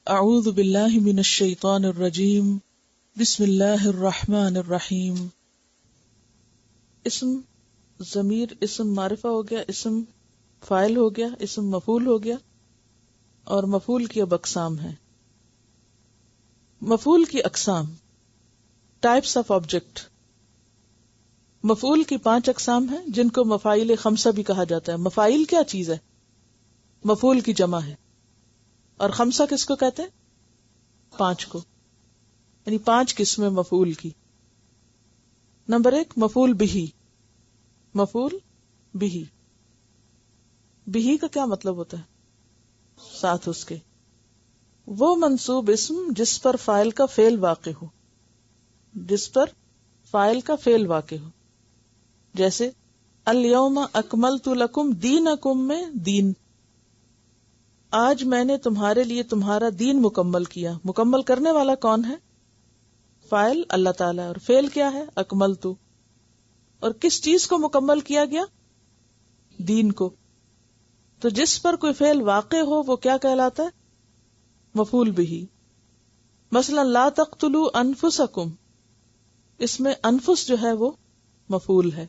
اعوذ باللہ من الشیطان الرجیم بسم اللہ الرحمن الرحیم. اسم ضمیر اسم معرفہ ہو گیا، اسم فاعل ہو گیا، اسم مفعول ہو گیا، اور مفعول کی اب اقسام ہیں. مفعول کی اقسام، ٹائپس آف آبجیکٹ. مفعول کی 5 اقسام ہیں جن کو مفاعیل خمسہ بھی کہا جاتا ہے. مفاعیل کیا چیز ہے؟ مفعول کی جمع ہے. اور خمسہ کس کو کہتے ہیں؟ 5 کو، یعنی 5 قسمیں مفعول کی. نمبر 1 مفعول بہی. مفعول بہی، بہی کا کیا مطلب ہوتا ہے؟ ساتھ اس کے. وہ منصوب اسم جس پر فاعل کا فعل واقع ہو، جس پر فاعل کا فعل واقع ہو. جیسے الیوم اکملت لکم دینکم میں دین، آج میں نے تمہارے لیے تمہارا دین مکمل کیا. مکمل کرنے والا کون ہے؟ فاعل اللہ تعالیٰ، اور فعل کیا ہے؟ اکملت. اور کس چیز کو مکمل کیا گیا؟ دین کو. تو جس پر کوئی فعل واقع ہو وہ کیا کہلاتا ہے؟ مفعول بہی. مثلا لا تقتلوا انفسکم، اس میں انفس جو ہے وہ مفعول ہے.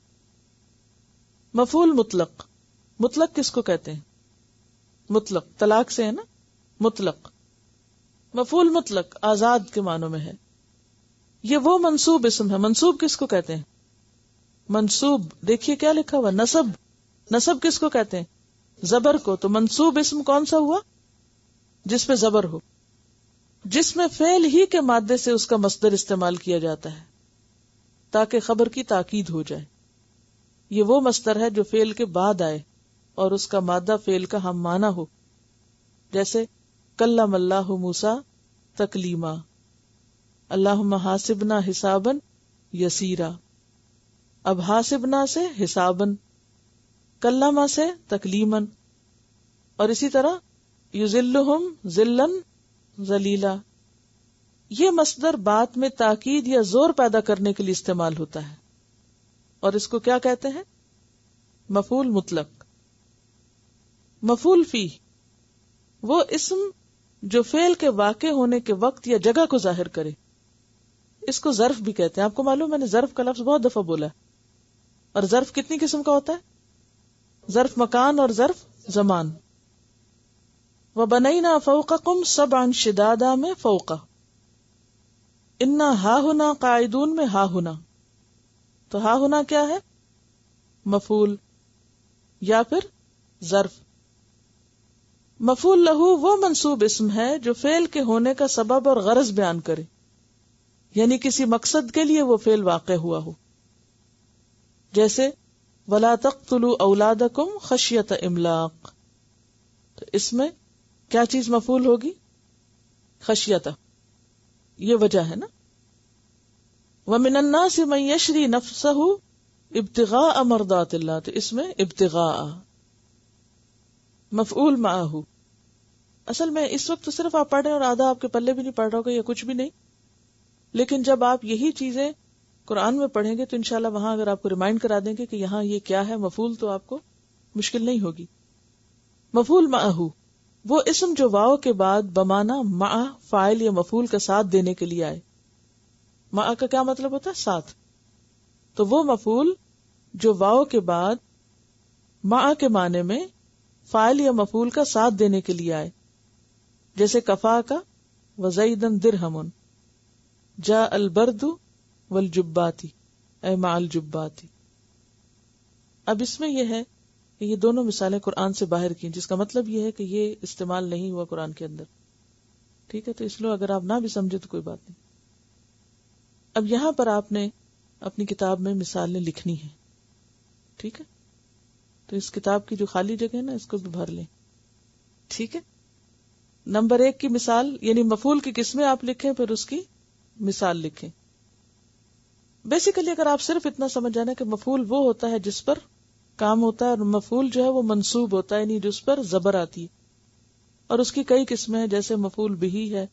مفعول مطلق. مطلق کس کو کہتے ہیں؟ مطلق طلاق سے ہے نا، مطلق. مفعول مطلق آزاد کے معنوں میں ہے. یہ وہ منصوب اسم ہے. منصوب کس کو کہتے ہیں؟ منصوب دیکھیے کیا لکھا ہوا، نصب. نصب کس کو کہتے ہیں؟ زبر کو. تو منصوب اسم کون سا ہوا؟ جس پہ زبر ہو، جس میں فعل ہی کے مادے سے اس کا مصدر استعمال کیا جاتا ہے تاکہ خبر کی تاکید ہو جائے. یہ وہ مصدر ہے جو فعل کے بعد آئے اور اس کا مادہ فعل کا ہم معنی ہو. جیسے کلم اللہ موسیٰ تکلیما، اللہم حاسبنا حسابا یسیرا. اب حاسبنا سے حسابا، کلمہ سے تکلیما. اور اسی طرح یذلہم ذلا ذلیلا. یہ مصدر بات میں تاکید یا زور پیدا کرنے کے لیے استعمال ہوتا ہے، اور اس کو کیا کہتے ہیں؟ مفعول مطلق. مفعول فی، وہ اسم جو فعل کے واقع ہونے کے وقت یا جگہ کو ظاہر کرے. اس کو ظرف بھی کہتے ہیں. آپ کو معلوم، میں نے ظرف کا لفظ بہت دفعہ بولا ہے. اور ظرف کتنی قسم کا ہوتا ہے؟ ظرف مکان اور ظرف زمان. وَبَنَيْنَا فَوْقَكُمْ سَبْعًا شِدَادًا میں فوقہ، اِنَّا ہَاہُنَا قَاعِدُونَ میں ہَاہُنَا. تو ہَاہُنَا کیا ہے؟ مفعول یا پھر ظرف. مفعول لہو وہ منصوب اسم ہے جو فعل کے ہونے کا سبب اور غرض بیان کرے، یعنی کسی مقصد کے لیے وہ فعل واقع ہوا ہو. جیسے وَلَا تَقْتُلُوا أَوْلَادَكُمْ خَشْيَةَ إِمْلَاقٍ. تو اس میں کیا چیز مفعول ہوگی؟ خشیتہ. یہ وجہ ہے نا. وَمِنَ النَّاسِ مَن يَشْرِي نَفْسَهُ ابتغاء مرضات اللہ. تو اس میں ابتغاء مفعول معہ. اصل میں اس وقت تو صرف آپ پڑھ رہے ہیں اور آدھا آپ کے پلے بھی نہیں پڑھ رہا ہوگا یا کچھ بھی نہیں، لیکن جب آپ یہی چیزیں قرآن میں پڑھیں گے تو انشاءاللہ وہاں اگر آپ کو ریمائنڈ کرا دیں گے کہ یہاں یہ کیا ہے مفعول، تو آپ کو مشکل نہیں ہوگی. مفعول معہ وہ اسم جو واو کے بعد بمانا مع فاعل یا مفعول کا ساتھ دینے کے لیے آئے. مع کا کیا مطلب ہوتا ہے؟ ساتھ. تو وہ مفعول جو واو کے بعد مع کے معنی میں فاعل یا مفعول کا ساتھ دینے کے لیے آئے. جیسے کفا کا وزیدن درہم، جاء البرد والجباتی اے مع الجباتی. اب اس میں یہ ہے کہ یہ دونوں مثالیں قرآن سے باہر کی، جس کا مطلب یہ ہے کہ یہ استعمال نہیں ہوا قرآن کے اندر. ٹھیک ہے، تو اس لیے اگر آپ نہ بھی سمجھے تو کوئی بات نہیں. اب یہاں پر آپ نے اپنی کتاب میں مثالیں لکھنی ہیں. ٹھیک ہے، تو اس کتاب کی جو خالی جگہ ہے نا اس کو بھی بھر لیں. ٹھیک ہے. نمبر 1 کی مثال، یعنی مفعول کی قسمیں آپ لکھیں، پھر اس کی مثال لکھیں. بیسیکلی اگر آپ صرف اتنا سمجھ جانا کہ مفعول وہ ہوتا ہے جس پر کام ہوتا ہے، اور مفعول جو ہے وہ منصوب ہوتا ہے، یعنی جس پر زبر آتی ہے. اور اس کی کئی قسمیں ہیں، جیسے مفعول بہی ہے،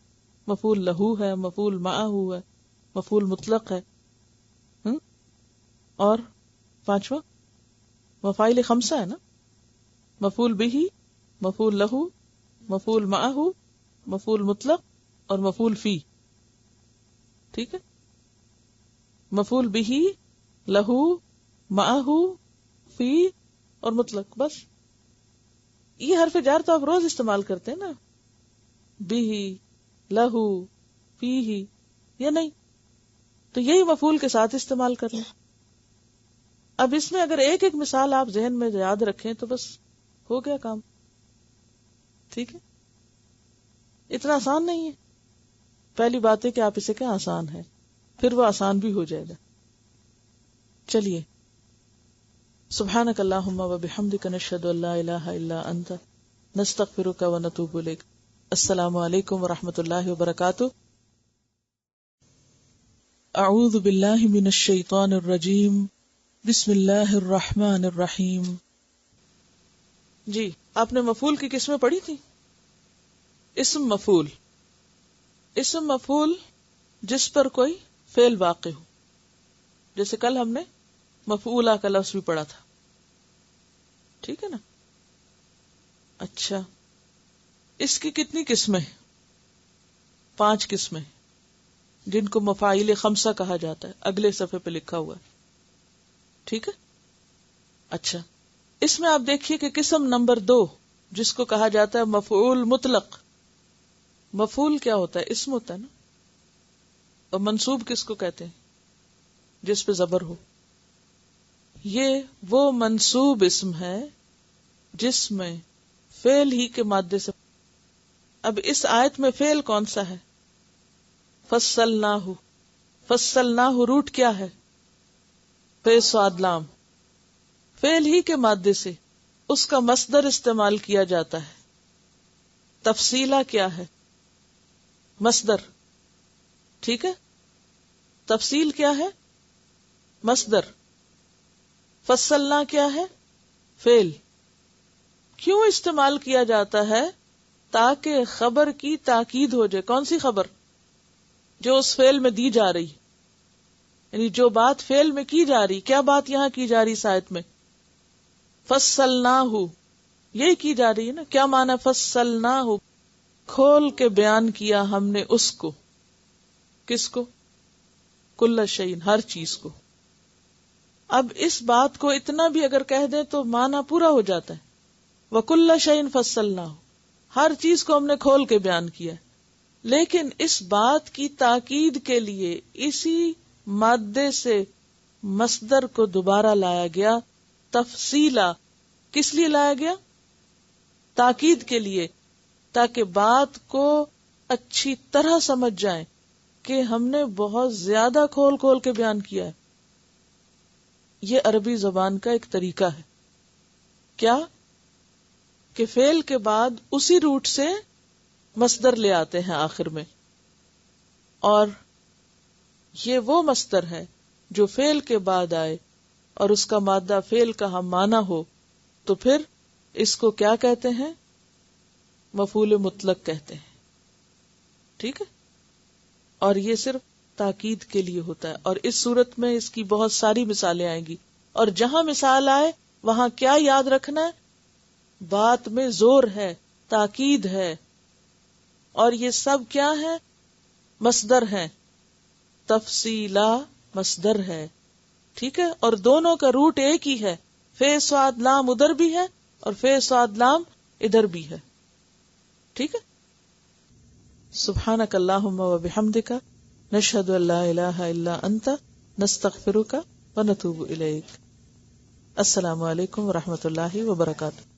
مفعول لہو ہے، مفعول معہ ہے، مفعول مطلق ہے. اور 5واں مفاعیل خمسہ ہے نا، مفعول بہی، مفعول لہو، مفعول معہ، مفعول مطلق اور مفعول فی. ٹھیک ہے، مفعول بہ، لہو، معہ، فی اور مطلق. بس یہ حرف جار تو آپ روز استعمال کرتے ہیں نا، بہ، لہو، فیہ، یا نہیں؟ تو یہی مفعول کے ساتھ استعمال کر لیں. اب اس میں اگر ایک ایک مثال آپ ذہن میں یاد رکھیں تو بس ہو گیا کام. ٹھیک ہے، اتنا آسان نہیں ہے. پہلی بات ہے کہ آپ اسے کیا آسان ہے، پھر وہ آسان بھی ہو جائے گا. چلیے، سبحانک اللہم و بحمدک نشہد ان لا الہ الا انت نستغفرک و نتوب الیک. السلام علیکم و رحمۃ اللہ وبرکاتہ. اعوذ باللہ من الشیطان الرجیم. بسم اللہ الرحمن الرحیم. جی، آپ نے مفعول کی قسمیں پڑھی تھی. اسم مفعول، اسم مفعول جس پر کوئی فعل واقع ہو، جیسے کل ہم نے مفعولہ کا لفظ بھی پڑھا تھا. ٹھیک ہے نا؟ اچھا، اس کی کتنی قسمیں؟ 5 قسمیں، جن کو مفاعیل خمسہ کہا جاتا ہے. اگلے صفحے پہ لکھا ہوا ہے. ٹھیک ہے. اچھا، اس میں آپ دیکھیے کہ قسم نمبر 2 جس کو کہا جاتا ہے مفعول مطلق. مفعول کیا ہوتا ہے؟ اسم ہوتا ہے نا. اور منصوب کس کو کہتے ہیں؟ جس پہ زبر ہو. یہ وہ منصوب اسم ہے جس میں فعل ہی کے مادے سے. اب اس آیت میں فعل کون سا ہے؟ فصلناہ. فصلناہ روٹ کیا ہے؟ فے صاد لام. فعل ہی کے مادے سے اس کا مصدر استعمال کیا جاتا ہے. تفصیلہ کیا ہے؟ مصدر. ٹھیک ہے، تفصیل کیا ہے؟ مصدر. فصلنا کیا ہے؟ فعل. کیوں استعمال کیا جاتا ہے؟ تاکہ خبر کی تاکید ہو جائے. کون سی خبر؟ جو اس فعل میں دی جا رہی، یعنی جو بات فعل میں کی جا رہی. کیا بات یہاں کی جا رہی؟ آیت میں فصلناہ، یہی کی جا رہی ہے نا. کیا معنی فصلناہ؟ کھول کے بیان کیا ہم نے اس کو. کس کو؟ کل شیء، ہر چیز کو. اب اس بات کو اتنا بھی اگر کہہ دیں تو معنی پورا ہو جاتا ہے. وَكُلَّ شَيْءٍ فَصَّلْنَاهُ، ہر چیز کو ہم نے کھول کے بیان کیا. لیکن اس بات کی تاکید کے لیے اسی مادے سے مصدر کو دوبارہ لایا گیا. تفصیلا کس لیے لایا گیا؟ تاکید کے لیے، تاکہ بات کو اچھی طرح سمجھ جائیں کہ ہم نے بہت زیادہ کھول کھول کے بیان کیا ہے. یہ عربی زبان کا ایک طریقہ ہے. کیا کہ فعل کے بعد اسی روٹ سے مصدر لے آتے ہیں آخر میں، اور یہ وہ مصدر ہے جو فعل کے بعد آئے اور اس کا مادہ فعل کا ہم معنی ہو تو پھر اس کو کیا کہتے ہیں؟ مفعول مطلق کہتے ہیں. ٹھیک ہے، اور یہ صرف تاکید کے لیے ہوتا ہے. اور اس صورت میں اس کی بہت ساری مثالیں آئیں گی. اور جہاں مثال آئے وہاں کیا یاد رکھنا ہے؟ بات میں زور ہے، تاکید ہے، اور یہ سب کیا ہے؟ مصدر ہے. تفصیلا مصدر ہے. ٹھیک ہے، اور دونوں کا روٹ ایک ہی ہے. فے صاد لام ادھر بھی ہے اور فے صاد لام ادھر بھی ہے. ٹھیک ہے. سبحانک اللہم و بحمدک نشہد ان لا الہ الا انت نستغفرک و نتوب الیک. السلام علیکم و رحمۃ اللہ وبرکاتہ.